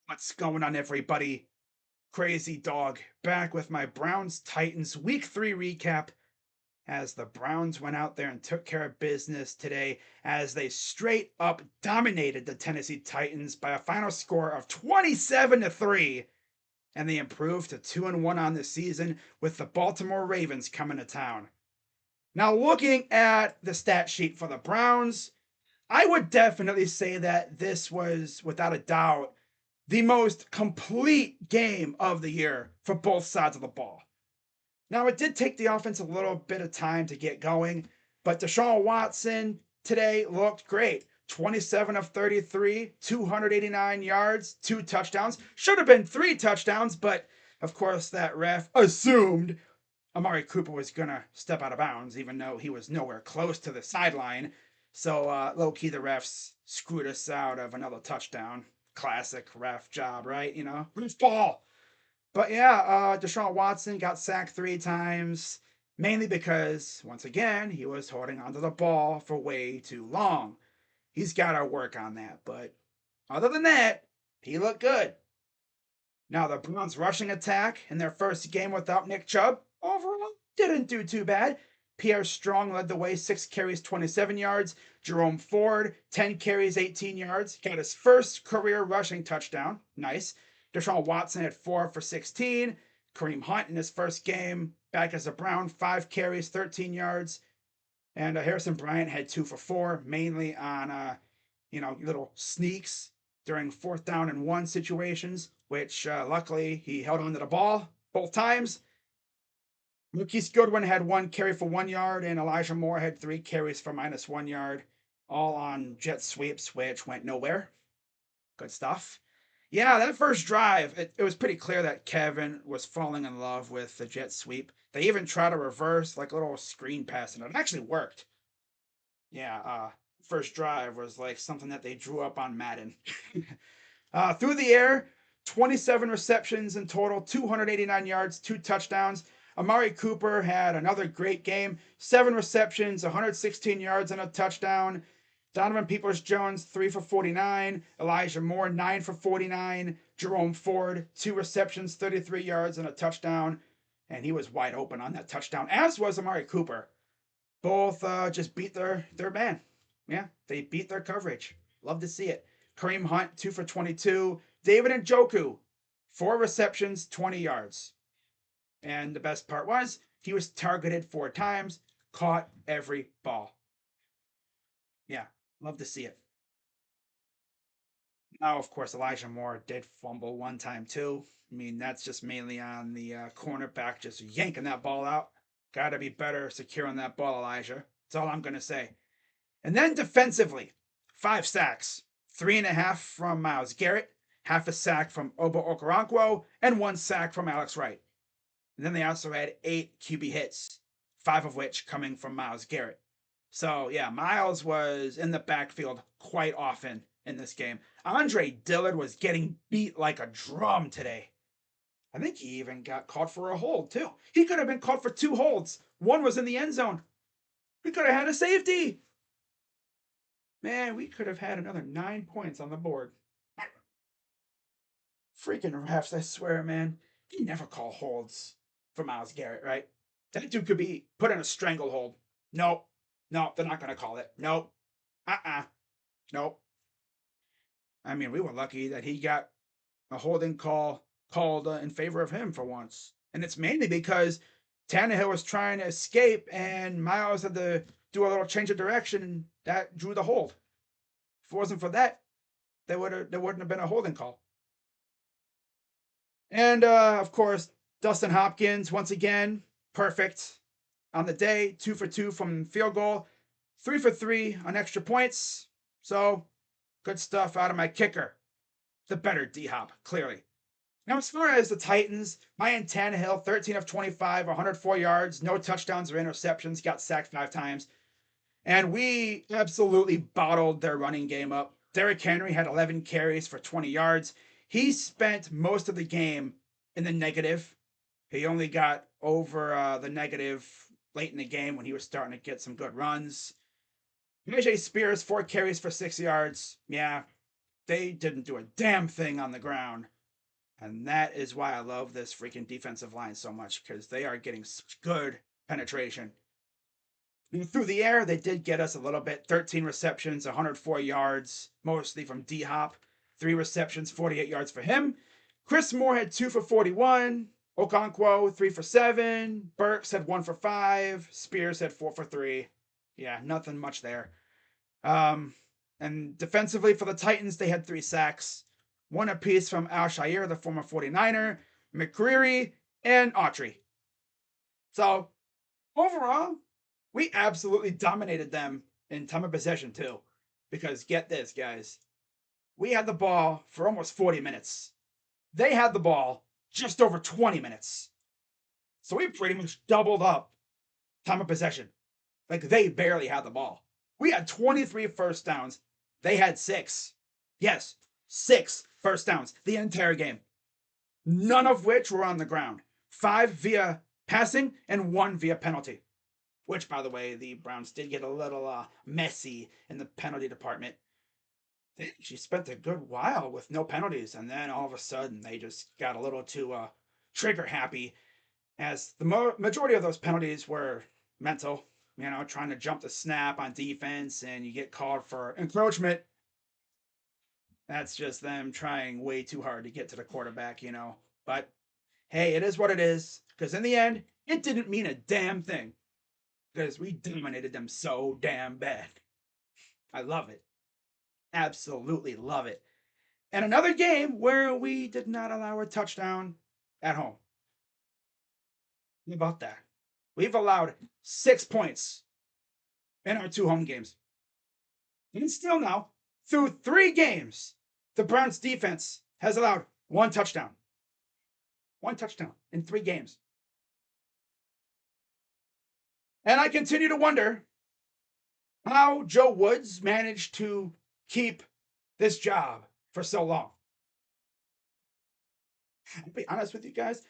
What's going on, everybody? Crazy Dog back with my Browns Titans Week 3 recap as the Browns went out there and took care of business today as they straight up dominated the Tennessee Titans by a final score of 27-3, and they improved to 2-1 on the season with the Baltimore Ravens coming to town. Now, looking at the stat sheet for the Browns, I would definitely say that this was, without a doubt, the most complete game of the year for both sides of the ball. Now, it did take the offense a little bit of time to get going, but Deshaun Watson today looked great. 27 of 33, 289 yards, 2 touchdowns. Should have been 3 touchdowns, but of course, that ref assumed Amari Cooper was going to step out of bounds, even though he was nowhere close to the sideline. So, low key, the refs screwed us out of another touchdown. Classic ref job, right? Loose ball. But yeah, Deshaun Watson got sacked 3 times, mainly because, once again, he was holding onto the ball for way too long. He's got to work on that. But other than that, he looked good. Now, the Browns' rushing attack in their first game without Nick Chubb overall didn't do too bad. Pierre Strong led the way, 6 carries, 27 yards. Jerome Ford, 10 carries, 18 yards. Got his first career rushing touchdown. Nice. Deshaun Watson had 4 for 16. Kareem Hunt in his first game back as a Brown, 5 carries, 13 yards. And Harrison Bryant had 2 for 4, mainly on, little sneaks during 4th-down-and-1 situations, which luckily he held onto the ball both times. Marquise Goodwin had 1 carry for 1 yard, and Elijah Moore had 3 carries for -1 yard, all on jet sweeps, which went nowhere. Good stuff. Yeah, that first drive, it was pretty clear that Kevin was falling in love with the jet sweep. They even tried a reverse, like a little screen pass, and it actually worked. Yeah, first drive was like something that they drew up on Madden. Through the air, 27 receptions in total, 289 yards, 2 touchdowns. Amari Cooper had another great game, 7 receptions, 116 yards, and a touchdown. Donovan Peoples-Jones, 3 for 49. Elijah Moore, 9 for 49. Jerome Ford, 2 receptions, 33 yards, and a touchdown. And he was wide open on that touchdown, as was Amari Cooper. Both just beat their man. Yeah, they beat their coverage. Love to see it. Kareem Hunt, 2 for 22. David Njoku, 4 receptions, 20 yards. And the best part was he was targeted 4 times, caught every ball. Yeah, love to see it. Now, of course, Elijah Moore did fumble 1 time too. I mean, that's just mainly on the cornerback just yanking that ball out. Got to be better securing that ball, Elijah. That's all I'm going to say. And then defensively, 5 sacks, 3.5 from Myles Garrett, half a sack from Obo Okoronkwo, and 1 sack from Alex Wright. And then they also had 8 QB hits, 5 of which coming from Myles Garrett. So yeah, Myles was in the backfield quite often in this game. Andre Dillard was getting beat like a drum today. I think he even got caught for a hold too. He could have been caught for 2 holds. One was in the end zone. We could have had a safety. Man, we could have had another 9 points on the board. Freaking refs, I swear, man. You never call holds for Myles Garrett, right? That dude could be put in a stranglehold. Nope. Nope, they're not going to call it. Nope. Nope. I mean, we were lucky that he got a holding call called in favor of him for once. And it's mainly because Tannehill was trying to escape and Myles had to do a little change of direction and that drew the hold. If it wasn't for that, there wouldn't have been a holding call. And of course, Dustin Hopkins, once again, perfect on the day. 2 for 2 from field goal, 3 for 3 on extra points. So good stuff out of my kicker. The better D-Hop, clearly. Now, as far as the Titans, Ryan Tannehill, 13 of 25, 104 yards, no touchdowns or interceptions, got sacked 5 times. And we absolutely bottled their running game up. Derrick Henry had 11 carries for 20 yards. He spent most of the game in the negative. He only got over the negative late in the game when he was starting to get some good runs. AJ Spears, 4 carries for 6 yards. Yeah, They didn't do a damn thing on the ground. And that is why I love this freaking defensive line so much, because they are getting such good penetration. Through the air, they did get us a little bit. 13 receptions, 104 yards, mostly from D Hop. 3 receptions, 48 yards for him. Chris Moore had 2 for 41. Okonkwo, 3 for 7. Burks had 1 for 5. Spears had 4 for 3. Yeah, nothing much there. And defensively for the Titans, they had 3 sacks. 1 apiece from Al Shire, the former 49er, McCreary, and Autry. So, overall, we absolutely dominated them in time of possession, too. Because get this, guys. We had the ball for almost 40 minutes. They had the ball just over 20 minutes. So we pretty much doubled up time of possession. Like, they barely had the ball. We had 23 first downs. They had 6. Yes, 6 first downs the entire game. None of which were on the ground. 5 via passing and 1 via penalty. Which, by the way, the Browns did get a little messy in the penalty department. They actually spent a good while with no penalties, and then all of a sudden they just got a little too trigger happy, as the majority of those penalties were mental. You know, trying to jump the snap on defense, and you get called for encroachment. That's just them trying way too hard to get to the quarterback, you know. But hey, it is what it is, because in the end, it didn't mean a damn thing, because we dominated them so damn bad. I love it. Absolutely love it. And another game where we did not allow a touchdown at home. How about that? We've allowed 6 points in our 2 home games. And still now, through 3 games, the Browns defense has allowed 1 touchdown. 1 touchdown in 3 games. And I continue to wonder how Joe Woods managed to keep this job for so long. I'll be honest with you guys, I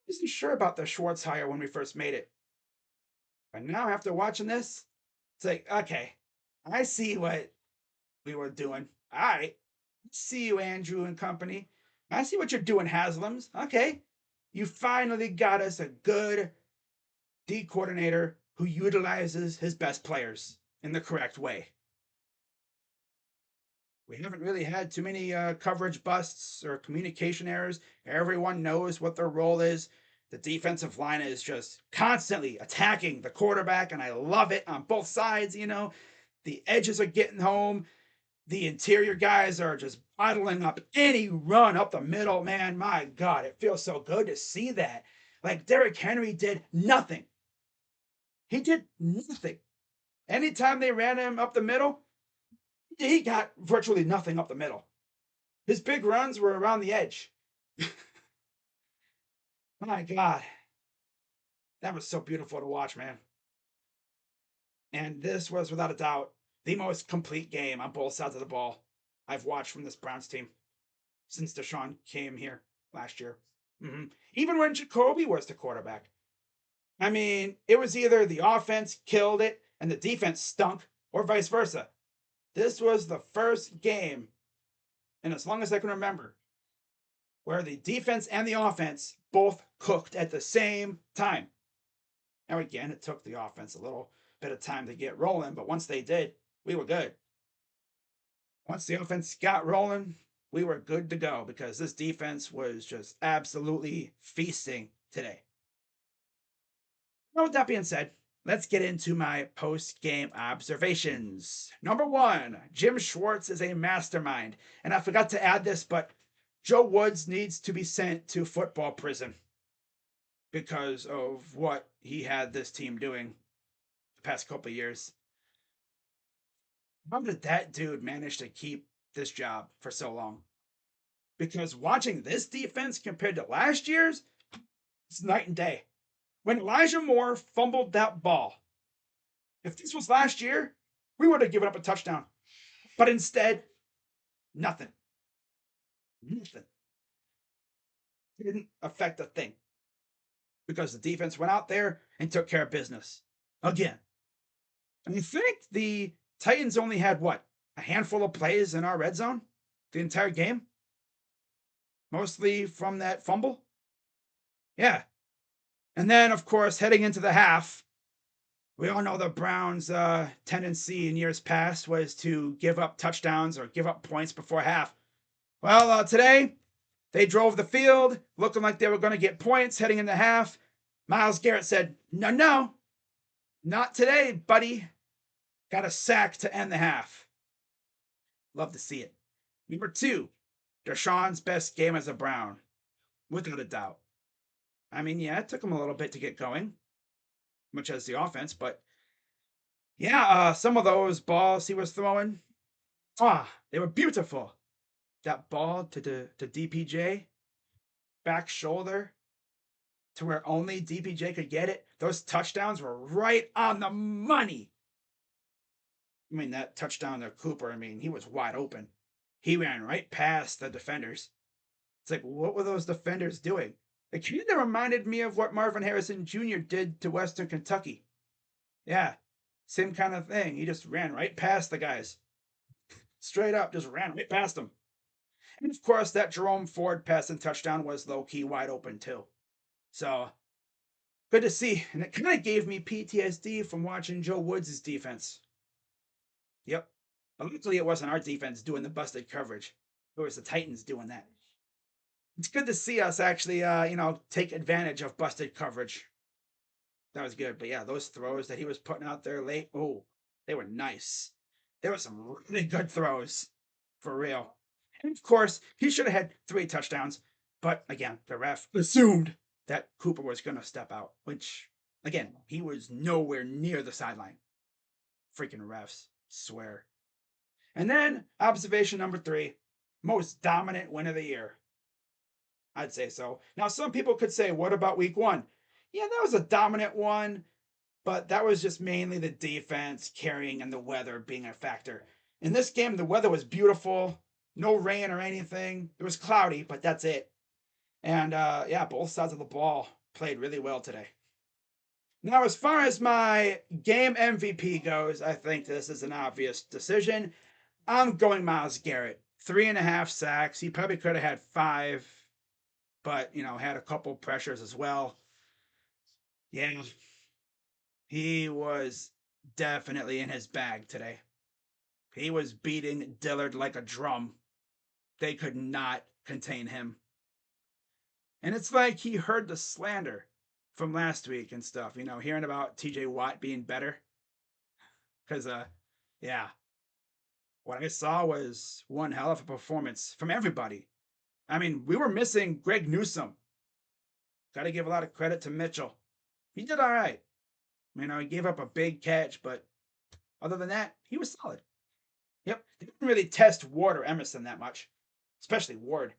wasn't sure about the Schwartz hire when we first made it. But now, after watching this, it's like, okay, I see what we were doing. All right. See you, Andrew and company. I see what you're doing, Haslam's. Okay. You finally got us a good D coordinator who utilizes his best players in the correct way. We haven't really had too many coverage busts or communication errors. Everyone knows what their role is. The defensive line is just constantly attacking the quarterback, and I love it on both sides, you know. The edges are getting home. The interior guys are just bottling up any run up the middle. Man, my God, it feels so good to see that. Like, Derrick Henry did nothing. He did nothing. Anytime they ran him up the middle, he got virtually nothing up the middle. His big runs were around the edge. My God. That was so beautiful to watch, man. And this was, without a doubt, the most complete game on both sides of the ball I've watched from this Browns team since Deshaun came here last year. Even when Jacoby was the quarterback. I mean, it was either the offense killed it and the defense stunk, or vice versa. This was the first game, and as long as I can remember, where the defense and the offense both cooked at the same time. Now, again, it took the offense a little bit of time to get rolling, but once they did, we were good. Once the offense got rolling, we were good to go, because this defense was just absolutely feasting today. Now, with that being said, let's get into my post-game observations. Number 1, Jim Schwartz is a mastermind. And I forgot to add this, but Joe Woods needs to be sent to football prison because of what he had this team doing the past couple of years. How did that dude manage to keep this job for so long? Because watching this defense compared to last year's, it's night and day. When Elijah Moore fumbled that ball, if this was last year, we would have given up a touchdown. But instead, nothing. Nothing. It didn't affect a thing. Because the defense went out there and took care of business. Again. And you think the Titans only had, what, a handful of plays in our red zone? the entire game, mostly from that fumble. Yeah. And then, of course, heading into the half, we all know the Browns' tendency in years past was to give up touchdowns or give up points before half. Well, today they drove the field looking like they were going to get points heading into half. Myles Garrett said, "No, no, not today, buddy." Got a sack to end the half. Love to see it. Number 2, Deshaun's best game as a Brown, without a doubt. I mean, yeah, it took him a little bit to get going, much as the offense, but yeah, some of those balls he was throwing, they were beautiful. That ball to DPJ, back shoulder, to where only DPJ could get it. Those touchdowns were right on the money. I mean, that touchdown to Cooper, I mean, he was wide open. He ran right past the defenders. It's like, what were those defenders doing? It kind of reminded me of what Marvin Harrison Jr. did to Western Kentucky. Yeah, same kind of thing. He just ran right past the guys. Straight up, just ran right past them. And of course, that Jerome Ford passing touchdown was low key wide open too. So good to see. And it kind of gave me PTSD from watching Joe Woods' defense. Yep. But luckily, it wasn't our defense doing the busted coverage. It was the Titans doing that. It's good to see us actually, take advantage of busted coverage. That was good. But yeah, those throws that he was putting out there late, oh, they were nice. There were some really good throws. For real. And of course, he should have had 3 touchdowns. But again, the ref assumed that Cooper was going to step out, which, again, he was nowhere near the sideline. Freaking refs, swear. And then, observation number 3, most dominant win of the year. I'd say so. Now, some people could say, what about week 1? Yeah, that was a dominant one, but that was just mainly the defense carrying and the weather being a factor. In this game, the weather was beautiful, no rain or anything. It was cloudy, but that's it. And yeah, both sides of the ball played really well today. Now, as far as my game MVP goes, I think this is an obvious decision. I'm going Myles Garrett. 3.5 sacks. He probably could have had 5, but, had a couple pressures as well. Yeah, he was definitely in his bag today. He was beating Dillard like a drum. They could not contain him. And it's like he heard the slander from last week and stuff, hearing about TJ Watt being better. Because, yeah, what I saw was one hell of a performance from everybody. I mean, we were missing Greg Newsome. Got to give a lot of credit to Mitchell. He did all right. He gave up a big catch, but other than that, he was solid. Yep, they didn't really test Ward or Emerson that much, especially Ward.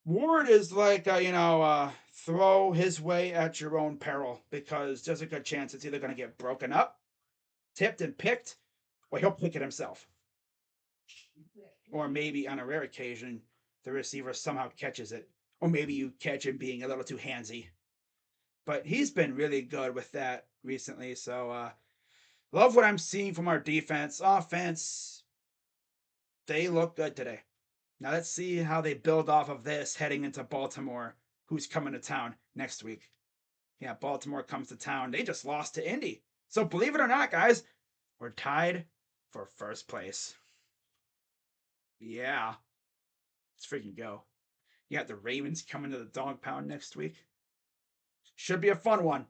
Ward is like, throw his way at your own peril because there's a good chance it's either going to get broken up, tipped and picked, or he'll pick it himself. Or maybe on a rare occasion, the receiver somehow catches it. Or maybe you catch him being a little too handsy. But he's been really good with that recently. So, love what I'm seeing from our defense. Offense, they look good today. Now let's see how they build off of this heading into Baltimore, who's coming to town next week. Yeah, Baltimore comes to town. They just lost to Indy. So believe it or not, guys, we're tied for first place. Yeah, let's freaking go. You got the Ravens coming to the Dawg Pound next week. Should be a fun one.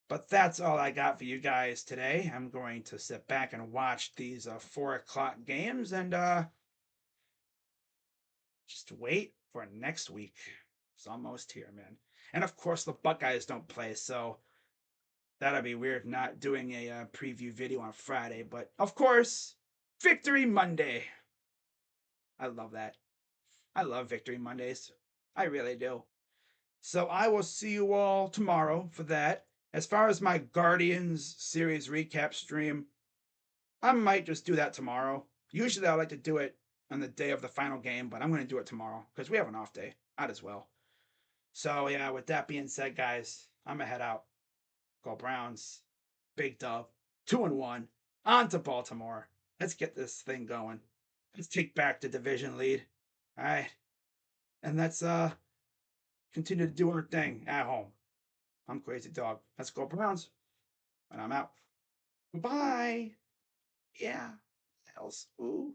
But that's all I got for you guys today. I'm going to sit back and watch these 4 o'clock games and just wait for next week. It's almost here, man. And of course, the Buckeyes don't play, so that'll be weird not doing a preview video on Friday. But of course, Victory Monday. I love that. I love Victory Mondays. I really do. So I will see you all tomorrow for that. As far as my Guardians series recap stream, I might just do that tomorrow. Usually I like to do it on the day of the final game, but I'm going to do it tomorrow because we have an off day. Might as well. So yeah, with that being said, guys, I'm going to head out. Go Browns. Big dub. 2-1. On to Baltimore. Let's get this thing going. Let's take back the division lead. All right. And let's continue to do our thing at home. I'm Crazy Dog. Let's go Browns. And I'm out. Bye. Yeah. Else. Ooh.